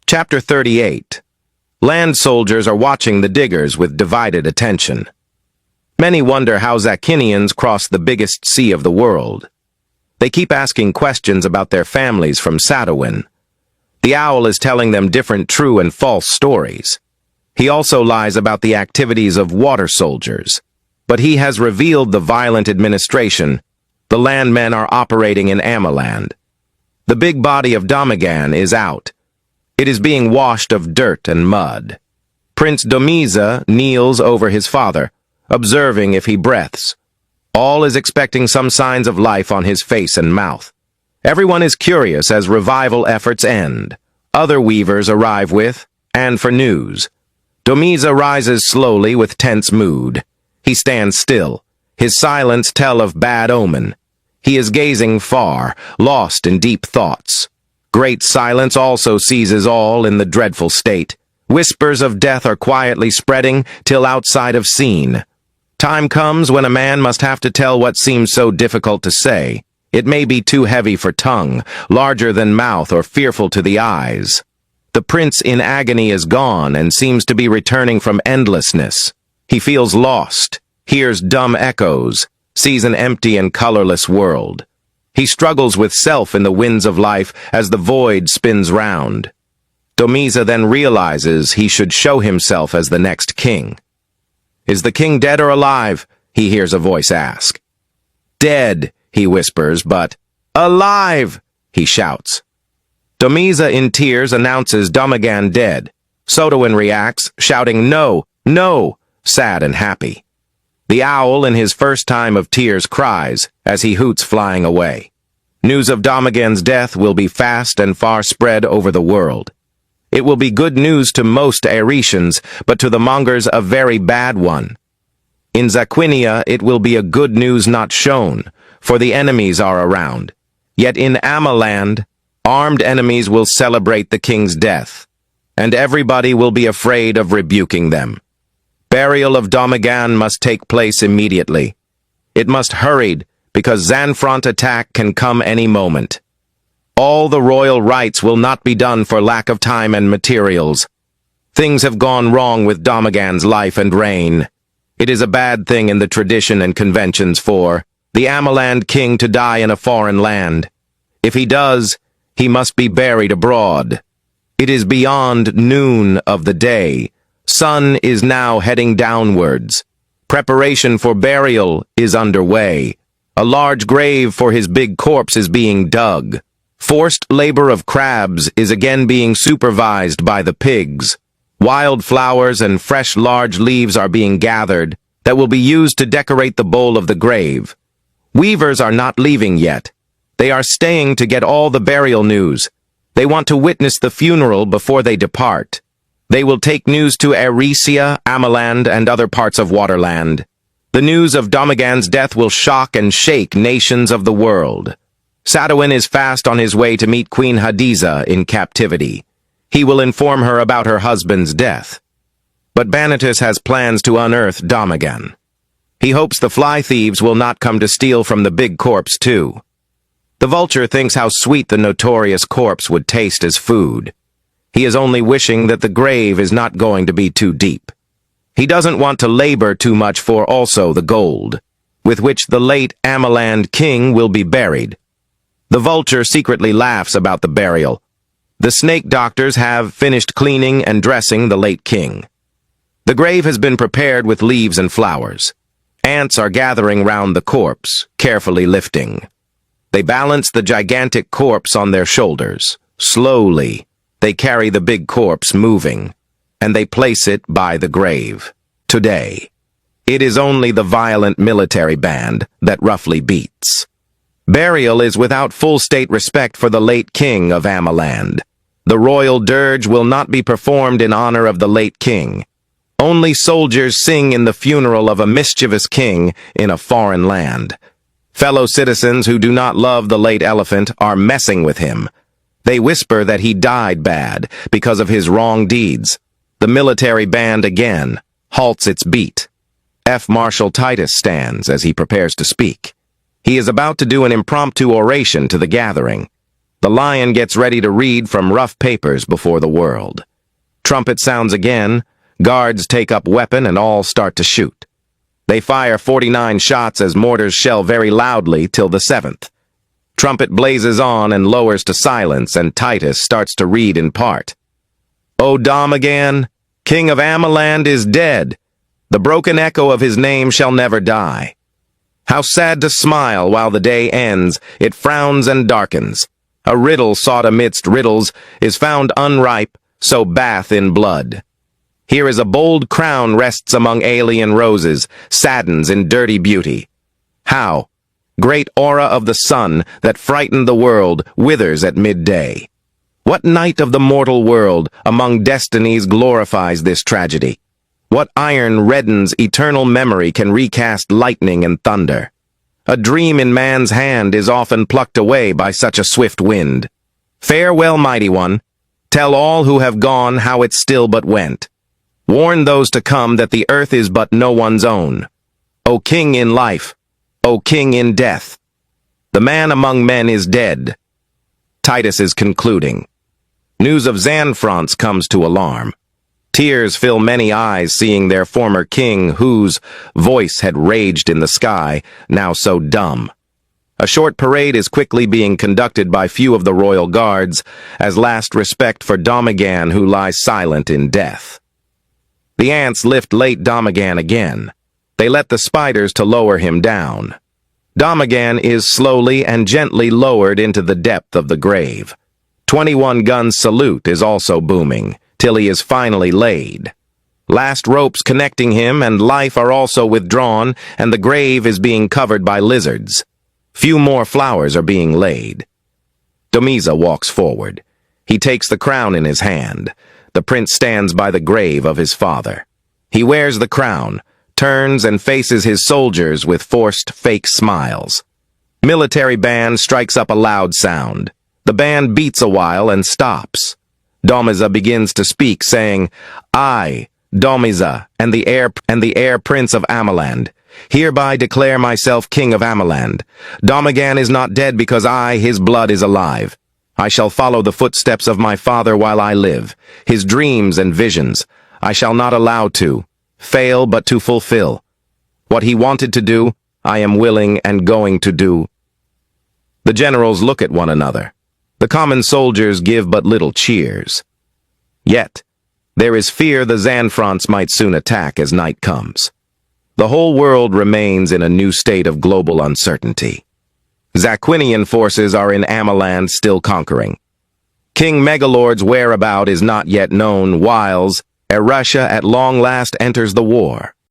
Chapter 38. Land soldiers are watching the diggers with divided attention. Many wonder how Zakinians crossed the biggest sea of the world. They keep asking questions about their families from Sadowin. The owl is telling them different true and false stories. He also lies about the activities of water soldiers. But he has revealed the violent administration. The landmen are operating in Amaland. The big body of Domagan is out. It is being washed of dirt and mud. Prince Domiza kneels over his father, observing if he breathes. All is expecting some signs of life on his face and mouth. Everyone is curious as revival efforts end. Other weavers arrive with, and for news. Domiza rises slowly with tense mood. He stands still. His silence tell of bad omen. He is gazing far, lost in deep thoughts. Great silence also seizes all in the dreadful state. Whispers of death are quietly spreading till outside of scene. Time comes when a man must have to tell what seems so difficult to say. It may be too heavy for tongue, larger than mouth, or fearful to the eyes. The prince in agony is gone and seems to be returning from endlessness. He feels lost, hears dumb echoes, sees an empty and colorless world. He struggles with self in the winds of life as the void spins round. Domiza then realizes he should show himself as the next king. "Is the king dead or alive?" he hears a voice ask. "Dead," he whispers, but "alive!" he shouts. Domiza in tears announces Domagan dead. Sodowin reacts, shouting "No, no!" sad and happy. The owl in his first time of tears cries as he hoots flying away. News of Domagan's death will be fast and far spread over the world. It will be good news to most Aeretians, but to the Mongers a very bad one. In Zaquinia it will be a good news not shown, for the enemies are around. Yet in Amaland, armed enemies will celebrate the king's death, and everybody will be afraid of rebuking them. Burial of Domagan must take place immediately. It must hurried, because Zanfront attack can come any moment. All the royal rites will not be done for lack of time and materials. Things have gone wrong with Domagan's life and reign. It is a bad thing in the tradition and conventions for the Amaland king to die in a foreign land. If he does, he must be buried abroad. It is beyond noon of the day. Sun is now heading downwards. Preparation for burial is underway. A large grave for his big corpse is being dug. Forced labor of crabs is again being supervised by the pigs. Wild flowers and fresh large leaves are being gathered that will be used to decorate the bowl of the grave. Weavers are not leaving yet. They are staying to get all the burial news. They want to witness the funeral before they depart. They will take news to Aerecia, Amaland, and other parts of Waterland. The news of Domagan's death will shock and shake nations of the world. Sadowin is fast on his way to meet Queen Hadiza in captivity. He will inform her about her husband's death. But Banitus has plans to unearth Domagan. He hopes the fly thieves will not come to steal from the big corpse too. The vulture thinks how sweet the notorious corpse would taste as food. He is only wishing that the grave is not going to be too deep. He doesn't want to labor too much for also the gold, with which the late Amaland king will be buried. The vulture secretly laughs about the burial. The snake doctors have finished cleaning and dressing the late king. The grave has been prepared with leaves and flowers. Ants are gathering round the corpse, carefully lifting. They balance the gigantic corpse on their shoulders. Slowly, they carry the big corpse moving, and they place it by the grave. Today, it is only the violent military band that roughly beats. Burial is without full state respect for the late king of Amaland. The royal dirge will not be performed in honor of the late king. Only soldiers sing in the funeral of a mischievous king in a foreign land. Fellow citizens who do not love the late elephant are messing with him. They whisper that he died bad because of his wrong deeds. The military band again halts its beat. F. Marshal Titus stands as he prepares to speak. He is about to do an impromptu oration to the gathering. The lion gets ready to read from rough papers before the world. Trumpet sounds again, guards take up weapon and all start to shoot. They fire 49 shots as mortars shell very loudly till the 7th. Trumpet blazes on and lowers to silence, and Titus starts to read in part. O Domagan, king of Amaland, is dead. The broken echo of his name shall never die. How sad to smile while the day ends, it frowns and darkens. A riddle sought amidst riddles is found unripe, so bath in blood. Here is a bold crown rests among alien roses, saddens in dirty beauty. How? Great aura of the sun that frightened the world withers at midday. What night of the mortal world among destinies glorifies this tragedy? What iron reddens eternal memory can recast lightning and thunder? A dream in man's hand is often plucked away by such a swift wind. Farewell, mighty one. Tell all who have gone how it still but went. Warn those to come that the earth is but no one's own. O king in life, O king in death. The man among men is dead. Titus is concluding. News of Xanfrance comes to alarm. Tears fill many eyes seeing their former king, whose voice had raged in the sky, now so dumb. A short parade is quickly being conducted by few of the royal guards, as last respect for Domagan, who lies silent in death. The ants lift late Domagan again. They let the spiders to lower him down. Domagan is slowly and gently lowered into the depth of the grave. 21-gun salute is also booming, till he is finally laid. Last ropes connecting him and life are also withdrawn, and the grave is being covered by lizards. Few more flowers are being laid. Domiza walks forward. He takes the crown in his hand. The prince stands by the grave of his father. He wears the crown, turns and faces his soldiers with forced, fake smiles. Military band strikes up a loud sound. The band beats a while and stops. Domiza begins to speak, saying, I, Domiza, and the heir prince of Amaland, hereby declare myself king of Amaland. Domagan is not dead because I, his blood, is alive. I shall follow the footsteps of my father while I live. His dreams and visions, I shall not allow to fail but to fulfill. What he wanted to do, I am willing and going to do. The generals look at one another. The common soldiers give but little cheers. Yet, there is fear the Xanfrance might soon attack as night comes. The whole world remains in a new state of global uncertainty. Zaquinian forces are in Amaland still conquering. King Megalord's whereabout is not yet known whiles Erussia at long last enters the war.